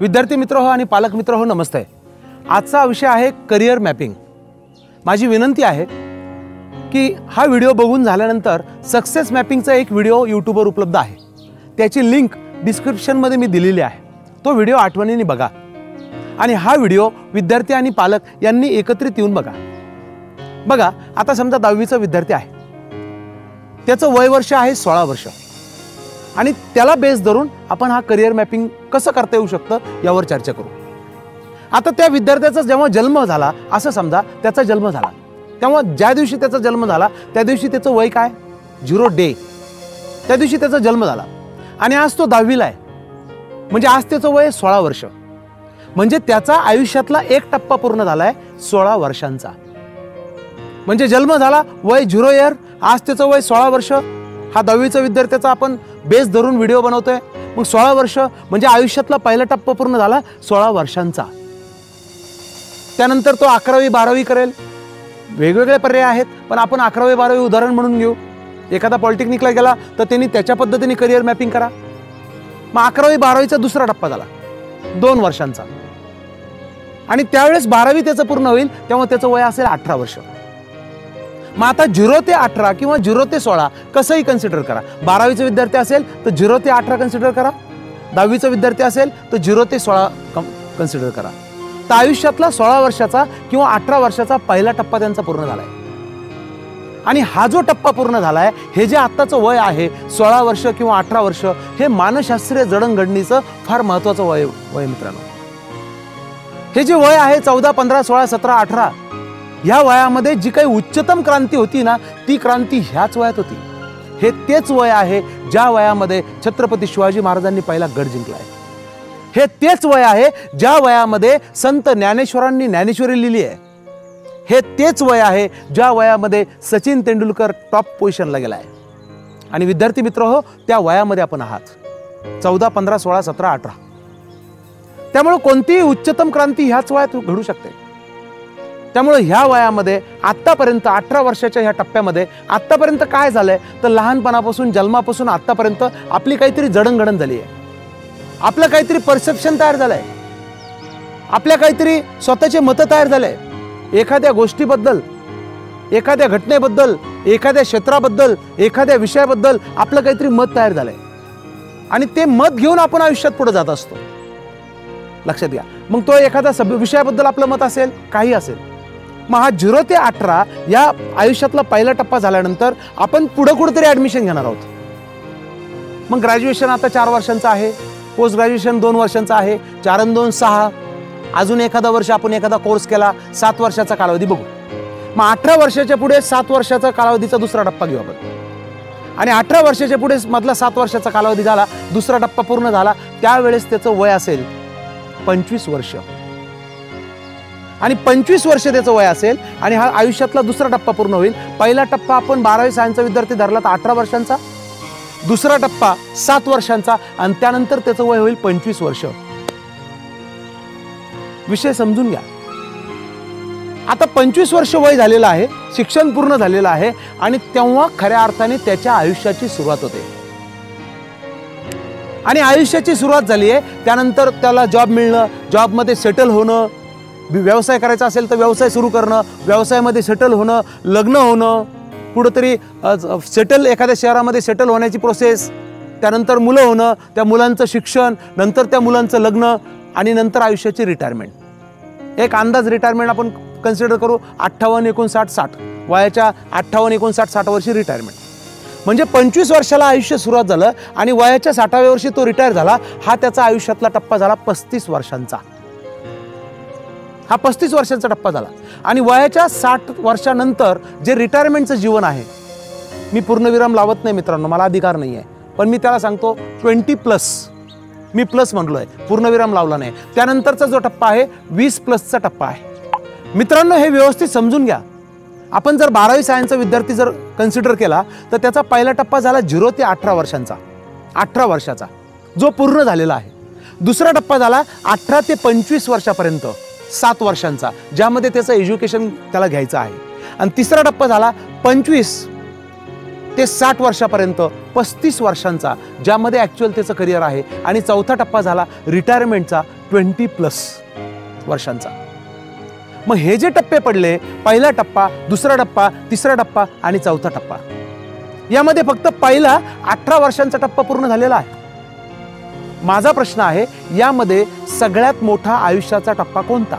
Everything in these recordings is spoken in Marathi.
विद्यार्थी मित्र हो आणि पालक मित्र हो, नमस्ते। आजचा विषय आहे करियर मॅपिंग। माझी विनंती आहे की हा व्हिडिओ बघून झाल्यानंतर सक्सेस मॅपिंगचा एक व्हिडिओ यूट्यूबवर उपलब्ध आहे, त्याची लिंक डिस्क्रिप्शनमध्ये मी दिलेली आहे। तो व्हिडिओ आठवणीने बघा आणि हा व्हिडिओ विद्यार्थी आणि पालक यांनी एकत्रित येऊन बघा। बघा, आता समजा 10वीचा विद्यार्थी आहे, त्याचं वय वर्ष आहे 16 वर्ष आणि त्याला बेस धरून आपण हा करियर मॅपिंग कसं करता येऊ शकतं यावर चर्चा करू। आता त्या विद्यार्थ्याचा जेव्हा जन्म झाला, असं समजा त्याचा जन्म झाला, तेव्हा ज्या दिवशी त्याचा जन्म झाला त्या दिवशी त्याचं वय काय, 0 डे, त्या दिवशी त्याचा जन्म झाला आणि आज तो 10वीला आहे, म्हणजे आज त्याचं वय 16 वर्ष, म्हणजे त्याचा आयुष्यातला एक टप्पा पूर्ण झालाय 16 वर्षांचा। म्हणजे जन्म झाला, वय 0 इयर, आज त्याचं वय 16 वर्ष। हा 10वीचा विद्यार्थ्याचा आपण बेस धरून व्हिडिओ बनवतोय, मग 16 वर्ष म्हणजे आयुष्यातला पहिला टप्पा पूर्ण झाला 16 वर्षांचा। त्यानंतर तो 11वी 12वी करेल, वेगवेगळे पर्याय आहेत, पण आपण 11वी 12वी उदाहरण म्हणून घेऊ। एखादा पॉलिटेक्निकला गेला तर त्यांनी त्याच्या पद्धतीने करियर मॅपिंग करा। मग 11वी 12वीचा दुसरा टप्पा झाला 2 वर्षांचा आणि त्यावेळेस 12वी त्याचं पूर्ण होईल, तेव्हा त्याचं वय असेल 18 वर्ष। मग आता 0 ते 18 किंवा 0 ते 16 कसंही कन्सिडर करा। 12वीचा विद्यार्थी असेल तर 0 ते 18 कन्सिडर करा, 10वीचा विद्यार्थी असेल तर 0 ते 16 कन्सिडर करा। तर आयुष्यातला 16 वर्षाचा किंवा 18 वर्षाचा पहिला टप्पा त्यांचा पूर्ण झालाय आणि हा जो टप्पा पूर्ण झालाय, हे जे आत्ताचं वय आहे 16 वर्ष किंवा 18 वर्ष, हे मानसशास्त्रीय जडणघडणीचं फार महत्त्वाचं वय मित्रांनो। हे जे वय आहे 14 15 16 17 18, ह्या वयामध्ये जी काही उच्चतम क्रांती होती ना, ती क्रांती ह्याच वयात होती। हे तेच वय आहे ज्या वयामध्ये छत्रपती शिवाजी महाराजांनी पहिला गड जिंकलाय। हे तेच वय आहे ज्या वयामध्ये संत ज्ञानेश्वरांनी ज्ञानेश्वरी लिहिली आहे। हे तेच वय आहे ज्या वयामध्ये सचिन तेंडुलकर टॉप पोझिशनला गेलाय। आणि विद्यार्थी मित्र हो, त्या वयामध्ये आपण आहात 14 15 16 17 18। त्यामुळे कोणतीही उच्चतम क्रांती ह्याच वयात घडू शकते। त्यामुळे ह्या वयामध्ये आत्तापर्यंत 18 वर्षाच्या ह्या टप्प्यामध्ये आत्तापर्यंत काय झालंय, तर लहानपणापासून जन्मापासून आत्तापर्यंत आपली काहीतरी जडणघडण झाली आहे, आपलं काहीतरी परसेप्शन तयार झालंय, आपल्या काहीतरी स्वतःचे मतं तयार झाले। एखाद्या गोष्टीबद्दल, एखाद्या घटनेबद्दल, एखाद्या क्षेत्राबद्दल, एखाद्या विषयाबद्दल आपलं काहीतरी मत तयार झालंय आणि ते मत घेऊन आपण आयुष्यात पुढे जात असतो। लक्षात घ्या, मग तो एखाद्या विषयाबद्दल आपलं मत असेल, काही असेल, मग हा 0 ते 18 या आयुष्यातला पहिला टप्पा झाल्यानंतर आपण पुढे कुठेतरी ऍडमिशन घेणार आहोत। मग ग्रॅज्युएशन आता 4 वर्षांचं आहे, पोस्ट ग्रॅज्युएशन 2 वर्षांचं आहे, 4 आणि 2 6, अजून एखादा वर्ष आपण एखादा कोर्स केला, 7 वर्षाचा कालावधी बघू। मग 18 वर्षाच्या पुढे 7 वर्षाचा कालावधीचा दुसरा टप्पा घेऊ आपण आणि 18 वर्षाच्या पुढे मधला 7 वर्षाचा कालावधी झाला, दुसरा टप्पा पूर्ण झाला, त्यावेळेस त्याचं वय असेल 25 वर्ष आणि 25 वर्ष त्याचं वय असेल आणि हा आयुष्यातला दुसरा टप्पा पूर्ण होईल। पहिला टप्पा आपण 12वी सायन्सचा विद्यार्थी धरला तर 18 वर्षांचा, दुसरा टप्पा 7 वर्षांचा आणि त्यानंतर त्याचं वय होईल 25 वर्ष। विषय समजून घ्या। आता 25 वर्ष वय झालेलं आहे, शिक्षण पूर्ण झालेलं आहे आणि तेव्हा खऱ्या अर्थाने त्याच्या आयुष्याची सुरुवात होते आणि आयुष्याची सुरुवात झाली आहे, त्यानंतर त्याला जॉब मिळणं, जॉबमध्ये सेटल होणं, व्यवसाय करायचा असेल तर व्यवसाय सुरू करणं, व्यवसायामध्ये सेटल होणं, लग्न होणं, कुठंतरी सेटल एखाद्या शहरामध्ये सेटल होण्याची प्रोसेस, त्यानंतर मुलं होणं, त्या मुलांचं शिक्षण, नंतर त्या मुलांचं लग्न आणि नंतर आयुष्याची रिटायरमेंट। एक अंदाज रिटायरमेंट आपण कन्सिडर करू 58 59 60, वयाच्या 58 59 60 वर्षी रिटायरमेंट। म्हणजे 25 वर्षाला आयुष्य सुरुवात झालं आणि वयाच्या 60व्या वर्षी तो रिटायर झाला। हा त्याचा आयुष्यातला टप्पा झाला 35 वर्षांचा। हा 35 वर्षांचा टप्पा झाला आणि वयाच्या 60 वर्षानंतर जे रिटायरमेंटचं जीवन आहे, मी पूर्णविराम लावत नाही मित्रांनो, मला अधिकार नाही आहे, पण मी त्याला सांगतो 20+, मी प्लस म्हणलोय, पूर्णविराम लावला नाही। त्यानंतरचा जो टप्पा आहे 20+चा टप्पा आहे। मित्रांनो, हे व्यवस्थित समजून घ्या। आपण जर 12वी सायन्सचा विद्यार्थी जर कन्सिडर केला तर त्याचा पहिला टप्पा झाला 0 ते 18 वर्षांचा, 18 वर्षाचा जो पूर्ण झालेला आहे। दुसरा टप्पा झाला 18 ते 25 वर्षापर्यंत, 7 वर्षांचा, ज्यामध्ये त्याचं एज्युकेशन त्याला घ्यायचं आहे आणि तिसरा टप्पा झाला 25 ते 60 वर्षापर्यंत 35 वर्षांचा, ज्यामध्ये ॲक्च्युअल त्याचं करिअर आहे आणि चौथा टप्पा झाला रिटायरमेंटचा 20+ वर्षांचा. मग हे जे टप्पे पडले, पहिला टप्पा, दुसरा टप्पा, तिसरा टप्पा आणि चौथा टप्पा, यामध्ये फक्त पहिला 18 वर्षांचा टप्पा पूर्ण झालेला आहे. माझा प्रश्न आहे, यामध्ये सगळ्यात मोठा आयुष्याचा टप्पा कोणता?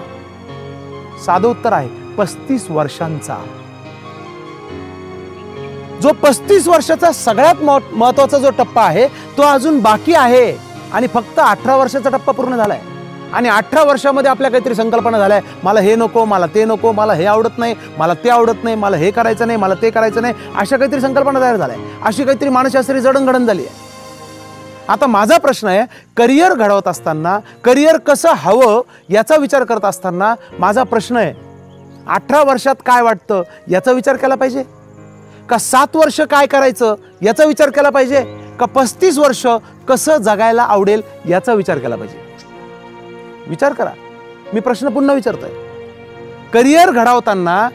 साधं उत्तर आहे 35 वर्षांचा. जो 35 वर्षाचा सगळ्यात महत्वाचा जो टप्पा आहे तो अजून बाकी आहे आणि फक्त 18 वर्षाचा टप्पा पूर्ण झालाय. आणि 18 वर्षामध्ये आपल्या काहीतरी संकल्पना झाल्या, मला हे नको, मला ते नको, मला हे आवडत नाही, मला ते आवडत नाही, मला हे करायचं नाही, मला ते करायचं नाही, अशा काहीतरी संकल्पना तयार झाल्या, अशी काहीतरी मानसशास्त्रीय जडणघडण झाली आहे. आता माझा प्रश्न आहे, करिअर घडवत असताना, करिअर कसं हवं याचा विचार करत असताना माझा प्रश्न आहे, 18 वर्षात काय वाटतं याचा विचार केला पाहिजे का 7 वर्ष काय करायचं याचा विचार केला पाहिजे का 35 वर्ष कसं जगायला आवडेल याचा विचार केला पाहिजे? विचार करा. मी प्रश्न पुन्हा विचारतोय, करिअर घडवताना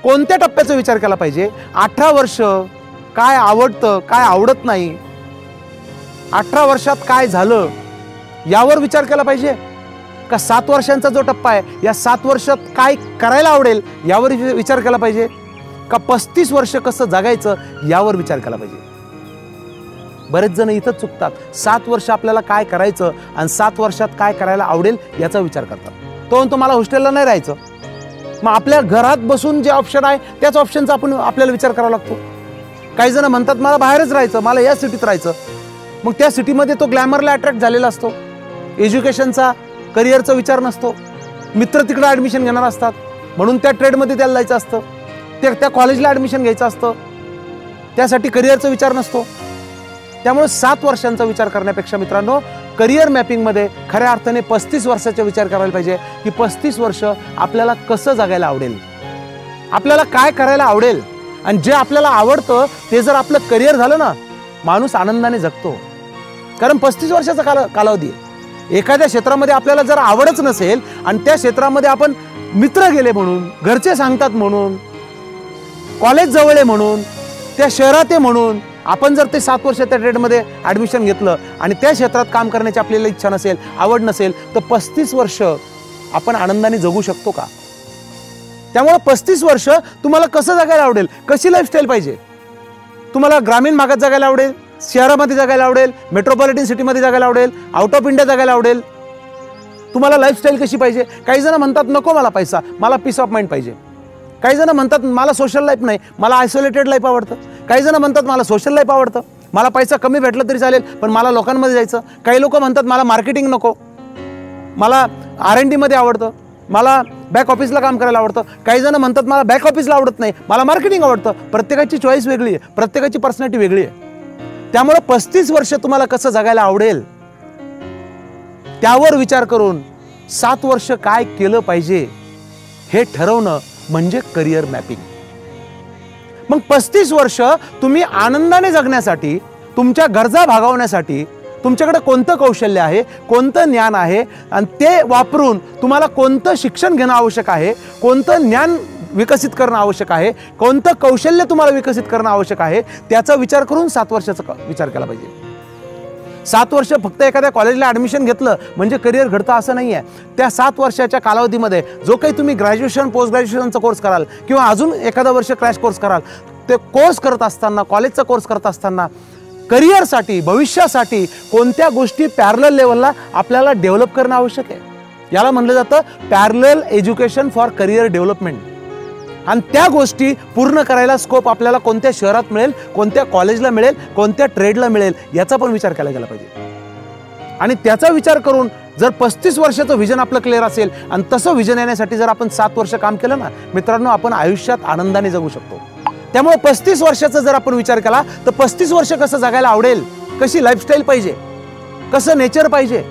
कोणत्या टप्प्याचा विचार केला पाहिजे? 18 वर्ष काय आवडतं, काय आवडत नाही, 18 वर्षात काय झालं यावर विचार केला पाहिजे का 7 वर्षांचा जो टप्पा आहे या 7 वर्षात काय करायला आवडेल यावर विचार केला पाहिजे का 35 वर्ष कसं जगायचं यावर विचार केला पाहिजे? बरेच जण इथंच चुकतात. 7 वर्ष आपल्याला काय करायचं आणि 7 वर्षात काय करायला आवडेल याचा विचार करतात. तो म्हणतो मला हॉस्टेलला नाही राहायचं. मग आपल्या घरात बसून जे ऑप्शन आहे त्याच ऑप्शनचा आपल्याला विचार करावा लागतो. काही जण म्हणतात मला बाहेरच राहायचं, मला या सिटीत राहायचं. मग त्या सिटीमध्ये तो ग्लॅमरला अट्रॅक्ट झालेला असतो, एज्युकेशनचा, करिअरचा विचार नसतो. मित्र तिकडे ॲडमिशन घेणार असतात म्हणून त्या ट्रेडमध्ये त्याला जायचं असतं, त्या कॉलेजला ॲडमिशन घ्यायचं असतं, त्यासाठी करिअरचा विचार नसतो. त्यामुळे 7 वर्षांचा विचार करण्यापेक्षा मित्रांनो, करिअर मॅपिंगमध्ये खऱ्या अर्थाने 35 वर्षाचा विचार करायला पाहिजे की 35 वर्ष आपल्याला कसं जगायला आवडेल, आपल्याला काय करायला आवडेल. आणि जे आपल्याला आवडतं ते जर आपलं करिअर झालं ना, माणूस आनंदाने जगतो. कारण 35 वर्षाचा कालावधी आहे. एखाद्या क्षेत्रामध्ये आपल्याला जर आवडच नसेल आणि त्या क्षेत्रामध्ये आपण मित्र गेले म्हणून, घरचे सांगतात म्हणून, कॉलेज जवळ आहे म्हणून, त्या शहरात आहे म्हणून आपण जर ते 7 वर्ष त्या ट्रेडमध्ये ॲडमिशन घेतलं आणि त्या क्षेत्रात काम करण्याची आपल्याला इच्छा नसेल, आवड नसेल, तर 35 वर्ष आपण आनंदाने जगू शकतो का? त्यामुळे 35 वर्ष तुम्हाला कसं जगायला आवडेल, कशी लाईफस्टाईल पाहिजे? तुम्हाला ग्रामीण भागात जगायला आवडेल, शहरामध्ये जगायला आवडेल, मेट्रोपॉलिटन सिटीमध्ये जगायला आवडेल, आउट ऑफ इंडिया जगायला आवडेल? तुम्हाला लाईफस्टाईल कशी पाहिजे? काही जण म्हणतात नको मला पैसा, मला पीस ऑफ माइंड पाहिजे. काही जण म्हणतात मला सोशल लाईफ नाही, मला आयसोलेटेड लाईफ आवडतं. काही जण म्हणतात मला सोशल लाईफ आवडतं, मला पैसा कमी भेटला तरी चालेल पण मला लोकांमध्ये जायचं. काही लोक म्हणतात मला मार्केटिंग नको, मला R&D मध्ये आवडतं, मला बॅक ऑफिसला काम करायला आवडतं. काही जण म्हणतात मला बॅक ऑफिसला आवडत नाही, मला मार्केटिंग आवडतं. प्रत्येकाची चॉईस वेगळी आहे, प्रत्येकाची पर्सनॅलिटी वेगळी आहे. त्यामुळे 35 वर्ष तुम्हाला कसं जगायला आवडेल त्यावर विचार करून 7 वर्ष काय केलं पाहिजे हे ठरवणं म्हणजे करिअर मॅपिंग. मग 35 वर्ष तुम्ही आनंदाने जगण्यासाठी, तुमच्या गरजा भागवण्यासाठी तुमच्याकडे कोणतं कौशल्य आहे, कोणतं ज्ञान आहे आणि ते वापरून तुम्हाला कोणतं शिक्षण घेणं आवश्यक आहे, कोणतं ज्ञान विकसित करणं आवश्यक आहे, कोणतं कौशल्य तुम्हाला विकसित करणं आवश्यक आहे, त्याचा विचार करून 7 वर्षाचा विचार केला पाहिजे. 7 वर्ष फक्त एखाद्या कॉलेजला ॲडमिशन घेतलं म्हणजे करिअर घडतं असं नाही आहे. त्या 7 वर्षाच्या कालावधीमध्ये जो काही तुम्ही ग्रॅज्युएशन, पोस्ट ग्रॅज्युएशनचा कोर्स कराल किंवा अजून एखादा वर्ष क्रॅश कोर्स कराल, ते कोर्स करत असताना, कॉलेजचा कोर्स करत असताना करिअरसाठी, भविष्यासाठी कोणत्या गोष्टी पॅरलल लेवलला आपल्याला डेव्हलप करणं आवश्यक आहे. याला म्हणलं जातं parallel education for career development. आणि त्या गोष्टी पूर्ण करायला स्कोप आपल्याला कोणत्या शहरात मिळेल, कोणत्या कॉलेजला मिळेल, कोणत्या ट्रेडला मिळेल याचा पण विचार केला गेला पाहिजे. आणि त्याचा विचार करून जर 35 वर्षाचं व्हिजन आपलं क्लिअर असेल आणि तसं व्हिजन येण्यासाठी जर आपण 7 वर्ष काम केलं ना मित्रांनो, आपण आयुष्यात आनंदाने जगू शकतो. त्यामुळे 35 वर्षाचा जर आपण विचार केला तर 35 वर्ष कसं जगायला आवडेल, कशी लाईफस्टाईल पाहिजे, कसं नेचर पाहिजे,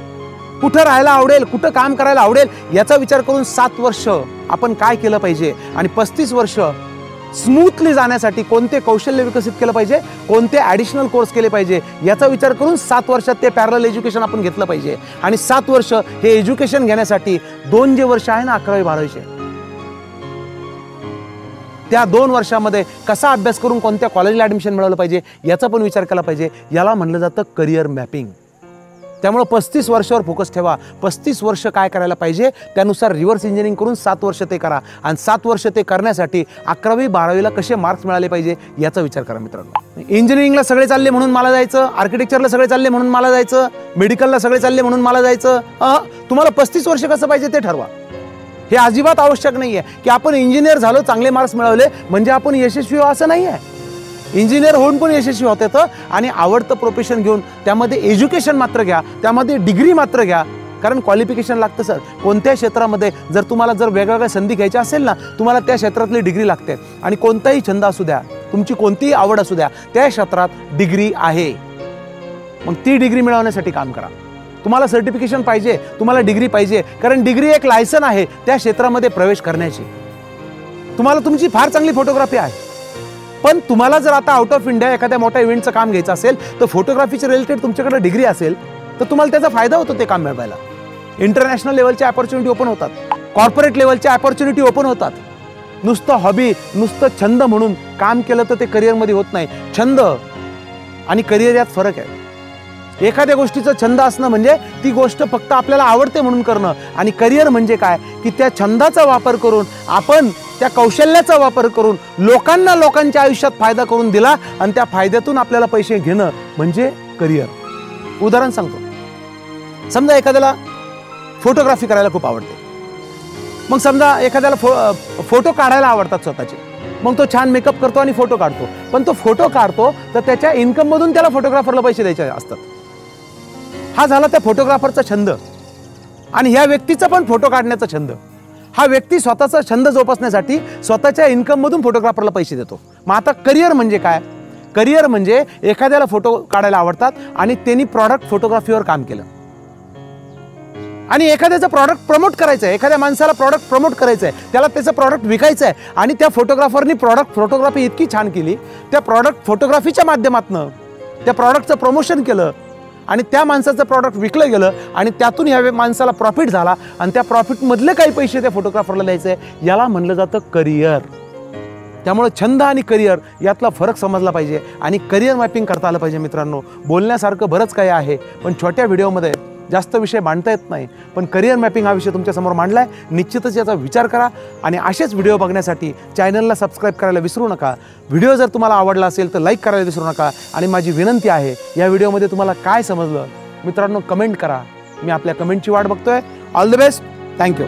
कुठं राहायला आवडेल, कुठं काम करायला आवडेल याचा विचार करून 7 वर्ष आपण काय केलं पाहिजे आणि 35 वर्ष स्मूथली जाण्यासाठी कोणते कौशल्य विकसित केलं पाहिजे, कोणते ॲडिशनल कोर्स केले पाहिजे याचा विचार करून 7 वर्षात ते पॅरलल एज्युकेशन आपण घेतलं पाहिजे. आणि 7 वर्ष हे एज्युकेशन घेण्यासाठी 2 जे वर्ष आहे ना 11वी 12वीचे, त्या 2 वर्षामध्ये कसा अभ्यास करून कोणत्या कॉलेजला ॲडमिशन मिळवलं पाहिजे याचा पण विचार केला पाहिजे. याला म्हणलं जातं करिअर मॅपिंग. त्यामुळे 35 वर्षावर फोकस ठेवा. 35 वर्ष काय करायला पाहिजे त्यानुसार रिव्हर्स इंजिनिअरिंग करून 7 वर्ष ते करा. आणि 7 वर्ष ते करण्यासाठी 11वी 12वीला कसे मार्क्स मिळाले पाहिजे याचा विचार करा मित्रांनो. इंजिनिअरिंगला सगळे चालले म्हणून मला जायचं, आर्किटेक्चरला सगळे चालले म्हणून मला जायचं, मेडिकलला सगळे चालले म्हणून मला जायचं. तुम्हाला 35 वर्ष कसं पाहिजे ते ठरवा. हे अजिबात आवश्यक नाही आहे की आपण इंजिनियर झालो, चांगले मार्क्स मिळवले म्हणजे आपण यशस्वी हो, असं नाही आहे. इंजिनियर होऊन पण यशस्वी होते तर, आणि आवडतं प्रोफेशन घेऊन त्यामध्ये एज्युकेशन मात्र घ्या, त्यामध्ये डिग्री मात्र घ्या. कारण क्वालिफिकेशन लागतं सर. कोणत्याही क्षेत्रामध्ये जर तुम्हाला वेगवेगळ्या संधी घ्यायच्या असेल ना, तुम्हाला त्या क्षेत्रातली डिग्री लागते. आणि कोणताही छंद असू द्या, तुमची कोणतीही आवड असू द्या, त्या क्षेत्रात डिग्री आहे. मग ती डिग्री मिळवण्यासाठी काम करा. तुम्हाला सर्टिफिकेशन पाहिजे, तुम्हाला डिग्री पाहिजे, कारण डिग्री एक लायसन आहे त्या क्षेत्रामध्ये प्रवेश करण्याची. तुम्हाला तुमची फार चांगली फोटोग्राफी आहे, पण तुम्हाला जर आता आउट ऑफ इंडिया एखाद्या मोठ्या इव्हेंटचं काम घ्यायचं असेल तर फोटोग्राफीचे रिलेटेड तुमच्याकडे डिग्री असेल तर तुम्हाला त्याचा फायदा होतो ते काम मिळवायला. इंटरनॅशनल लेवलच्या अपॉर्च्युनिटी ओपन होतात, कॉर्पोरेट लेवलच्या अपॉर्च्युनिटी ओपन होतात. नुसतं हॉबी, नुसतं छंद म्हणून काम केलं तर ते करिअरमध्ये होत नाही. छंद आणि करिअर यात फरक आहे. एखाद्या गोष्टीचा छंद असणं म्हणजे ती गोष्ट फक्त आपल्याला आवडते म्हणून करणं, आणि करिअर म्हणजे काय की त्या छंदाचा वापर करून आपण त्या कौशल्याचा वापर करून लोकांच्या आयुष्यात फायदा करून दिला आणि त्या फायद्यातून आपल्याला पैसे घेणं म्हणजे करिअर. उदाहरण सांगतो. समजा एखाद्याला फोटोग्राफी करायला खूप आवडते. मग समजा एखाद्याला फोटो काढायला आवडतात स्वतःचे. मग तो छान मेकअप करतो आणि फोटो काढतो. पण तो फोटो काढतो तर त्याच्या इन्कममधून त्याला फोटोग्राफरला पैसे द्यायचे असतात. हा झाला त्या फोटोग्राफरचा छंद. आणि ह्या व्यक्तीचा पण फोटो काढण्याचा छंद. हा व्यक्ती स्वतःचा छंद जोपासण्यासाठी स्वतःच्या इन्कममधून फोटोग्राफरला पैसे देतो. मग आता करिअर म्हणजे काय? करिअर म्हणजे एखाद्याला फोटो काढायला आवडतात आणि त्यांनी प्रॉडक्ट फोटोग्राफीवर काम केलं आणि एखाद्याचं प्रॉडक्ट प्रमोट करायचं आहे, एखाद्या माणसाला प्रॉडक्ट प्रमोट करायचं आहे, त्याला त्याचं प्रॉडक्ट विकायचं आहे आणि त्या फोटोग्राफरनी प्रॉडक्ट फोटोग्राफी इतकी छान केली, त्या प्रॉडक्ट फोटोग्राफीच्या माध्यमातून त्या प्रॉडक्टचं प्रमोशन केलं आणि त्या माणसाचं प्रॉडक्ट विकलं गेलं आणि त्यातून ह्या माणसाला प्रॉफिट झाला आणि त्या प्रॉफिटमधले काही पैसे त्या फोटोग्राफरला द्यायचे, याला म्हणलं जातं करिअर. त्यामुळे छंद आणि करिअर यातला फरक समजला पाहिजे आणि करिअर मॅपिंग करता आलं पाहिजे. मित्रांनो, बोलण्यासारखं बरंच काही आहे पण छोट्या व्हिडिओमध्ये जास्त विषय मांडता येत नाही. पण करिअर मॅपिंग हा विषय तुमच्यासमोर मांडला आहे. निश्चितच याचा विचार करा आणि असेच व्हिडिओ बघण्यासाठी चॅनलला सबस्क्राईब करायला विसरू नका. व्हिडिओ जर तुम्हाला आवडला असेल तर लाईक करायला विसरू नका. आणि माझी विनंती आहे, या व्हिडिओमध्ये तुम्हाला काय समजलं मित्रांनो कमेंट करा. मी आपल्या कमेंटची वाट बघतोय. All the best. थँक्यू.